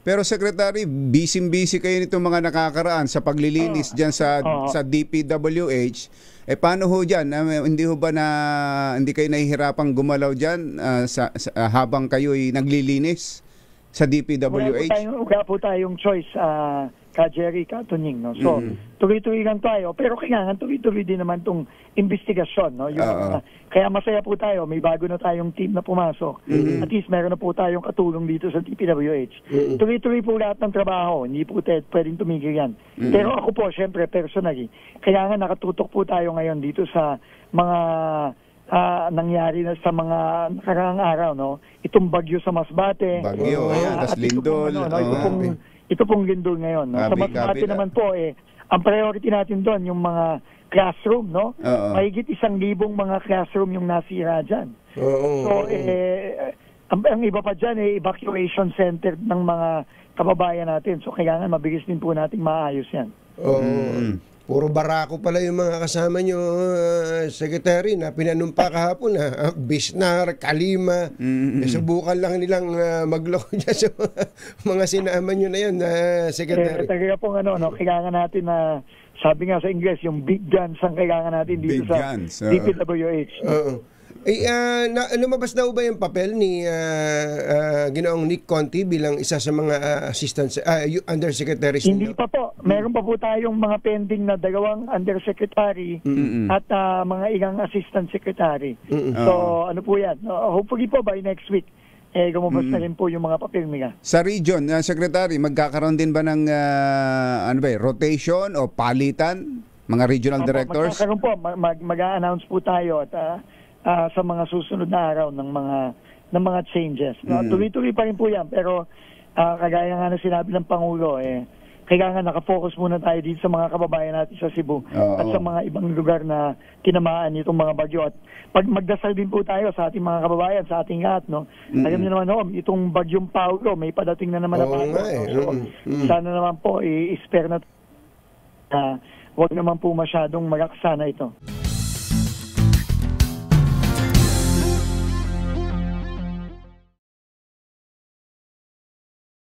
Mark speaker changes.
Speaker 1: Pero Secretary, busy-busy kayo nitong mga nakakaraan sa paglilinis diyan sa DPWH. Paano ho diyan? Hindi ho ba hindi kayo nahihirapang gumalaw diyan habang kayo'y naglilinis sa DPWH?
Speaker 2: Wala po tayong choice, ka Jerry, ka Tunying, no? So, tuloy-tuloy lang tayo. Pero kailangan tuloy-tuloy din naman itong investigasyon, no? Kaya masaya po tayo. May bago na tayong team na pumasok. At least meron na po tayong katulong dito sa DPWH. Tuloy-tuloy po lahat ng trabaho. Hindi po pwedeng tumigil yan. Pero ako po, syempre, personally, kailangan nakatutok po tayo ngayon dito sa mga nangyari na sa mga nakaraang araw, no? Itong bagyo sa Masbate.
Speaker 1: Bagyo, tas Lindol.
Speaker 2: Ito pong Lindol ngayon, no? Sa Masbate naman po, ang priority natin doon, yung mga classroom, no? Mahigit 1,000 mga classroom yung nasira dyan. So, ang iba pa dyan, evacuation center ng mga kababayan natin. So, kailangan mabilis din po nating maayos yan.
Speaker 3: Puro barako pala yung mga kasama nyo, Secretary, na pinanumpa kahapon, Bisnar, Kalima. Subukan lang nilang magloko dyan sa mga sinama nyo na yun, Secretary.
Speaker 2: Talaga pong kailangan natin na, sabi nga sa Ingles, yung big guns ang kailangan natin dito sa DPWH.
Speaker 3: Lumabas na ba yung papel ni Ginoong Nick Conti bilang isa sa mga assistants, undersecretaries?
Speaker 2: Hindi pa po. Meron pa po tayong mga pending na 2 undersecretary at mga ilang assistant secretary. So, ano po yan? Hopefully po by next week, gumabas na rin po yung mga papel nila.
Speaker 1: Sa region, Secretary, magkakaroon din ba ng rotation o palitan? Mga regional directors?
Speaker 2: Magkakaroon po. Mag-a-announce po tayo at sa mga susunod na araw ng mga changes. Tuloy-tuloy pa rin po yan, pero kagaya nga na sinabi ng Pangulo, kailangan nakafocus muna tayo dito sa mga kababayan natin sa Cebu at sa mga ibang lugar na tinamaan itong mga bagyo. At magdasal din po tayo sa ating mga kababayan, sa ating lahat, no? Alam niyo naman, itong bagyong Paulo, may padating na naman na bagyo. So, sana naman po, i-spare na huwag naman po masyadong malakas sana ito.